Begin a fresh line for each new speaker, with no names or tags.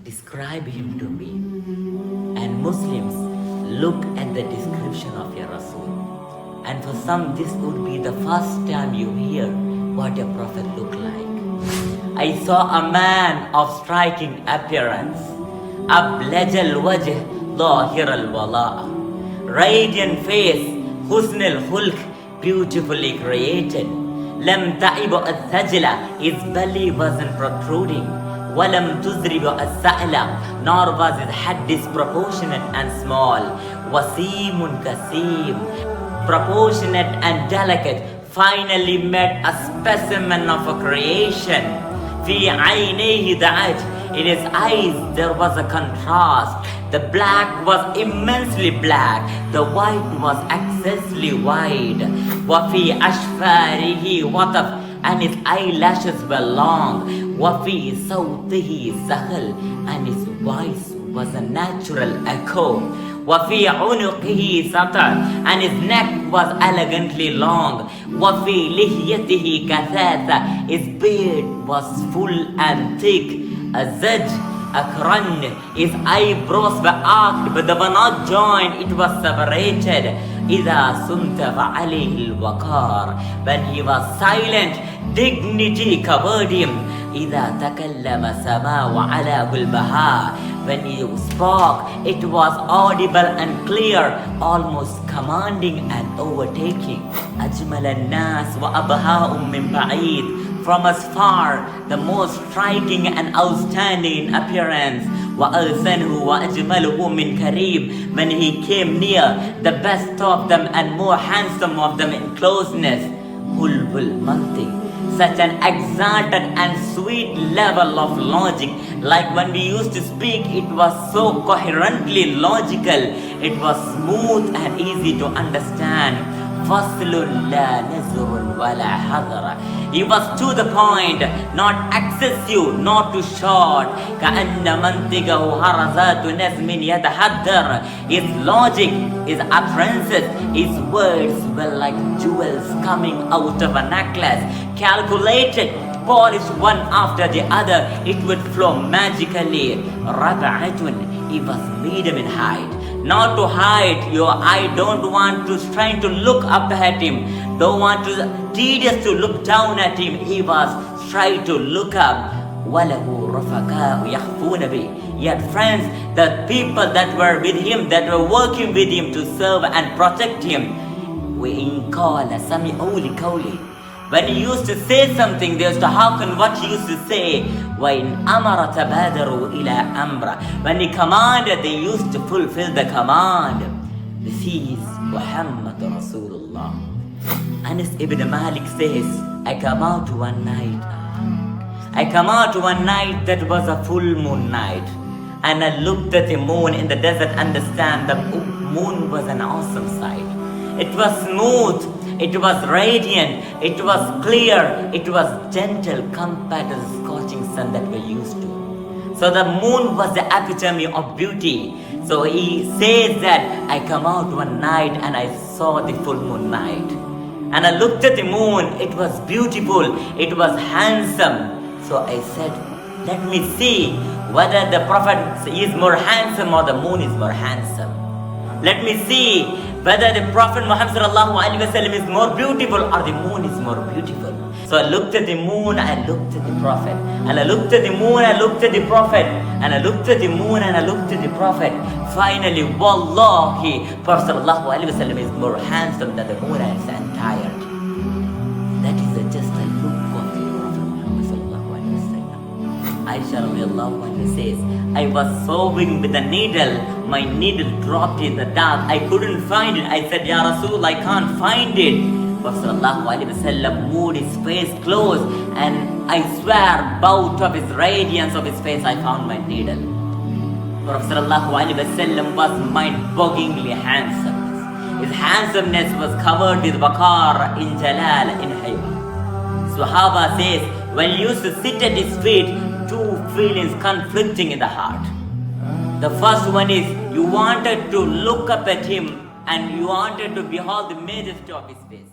describe him to me. And Muslims, look at the description of your Rasul. And for some, this would be the first time you hear what your Prophet looked like. I saw a man of striking appearance, ablaj al-wajh, zahir al-wala', radiant face, husn al-khulq, beautifully created. Lam ta'ibu al-thajla, his belly wasn't protruding. Walam tuzribu al-sa'la, nor was his head disproportionate and small. Wasimun kaseem, proportionate and delicate, finally met a specimen of a creation. Fi aynayhi da'aj, in his eyes there was a contrast. The black was immensely black, the white was excessively wide. Wa fi ashfarihi wataf, and his eyelashes were long. Wa fi sawtihi sahal, and his voice was a natural echo. وَفِي عُنُقِهِ سَطَرٌ, and his neck was elegantly long. وَفِي لِحْيَتِهِ كَثَاثَةٌ, his beard was full and thick. أَزَجْ أَكْرَنْ, his eyebrows were arched, but they were not joined, it was separated. إِذَا سُمْتَ فَعَلَيْهِ الْوَقَارِ, when he was silent, dignity covered him. إِذَا تَكَلَّمَ سَمَا وَعَلَاهُ الْبَهَاءِ, when he spoke, it was audible and clear, almost commanding and overtaking. أَجْمَلَ النَّاسِ وَأَبْهَاءٌ مِّن بَعِيدٍ, from as far, the most striking and outstanding in appearance. وَأَغْسَنْهُ وَأَجْمَلُهُ مِنْ كَرِيمٍ, when he came near, the best of them and more handsome of them in closeness. Hulbul mantiq, such an exalted and sweet level of logic. Like when we used to speak, it was so coherently logical. It was smooth and easy to understand. Faslun la nazrun wala hadara, he was to the point, not excessive, not too short. كأن منطقه هرزات نظم يتحدر, his logic, his utterances, his words were like jewels coming out of a necklace, calculated, polished one after the other, it would flow magically. Rab'atun, he was medium in height. Not to hide your eye, don't want to try to look up at him, don't want to tedious to look down at him, he was trying to look up. وَلَهُ رَفَقَاءُ يَخْفُونَ بِهِ, he had friends, the people that were with him, that were working with him to serve and protect him. وَإِن قَالَ سَمِعُوا لِقَوْلِهِ, when he used to say something, they used to hearken what he used to say. وَإِنْ أَمَرَ تَبَادَرُوا إِلَىٰ أَمْرَ, when he commanded, they used to fulfill the command. This is Muhammad Rasulullah. Anas ibn Malik says, I come out one night that was a full moon night, and I looked at the moon in the desert. Understand, the moon was an awesome sight. It was smooth, it was radiant, it was clear, it was gentle compared to the scorching sun that we're used to. So the moon was the epitome of beauty. So he says that I come out one night and I saw the full moon night. And I looked at the moon, it was beautiful, it was handsome. So I said, let me see whether the Prophet is more handsome or the moon is more handsome. Let me see whether the Prophet Muhammad is more beautiful or the moon is more beautiful. So I looked at the moon, I looked at the Prophet, and I looked at the moon, I looked at the Prophet, and I looked at the moon, and I looked at the Prophet. Finally, Wallahi, Prophet is more handsome than the moon in its entirety. That is just a look of the Prophet Muhammad. Aisha radiallahu anha says, I was sewing with a needle. My needle dropped in the dark. I couldn't find it. I said, Ya Rasul, I can't find it. Prophet moved his face close, and I swear, bout of his radiance of his face, I found my needle. Prophet was mind-bogglingly handsome. His handsomeness was covered with waqar, in jalal, in hayba. Sahaba says, when he used to sit at his feet, two feelings conflicting in the heart. The first one is, you wanted to look up at him and you wanted to behold the majesty of his face.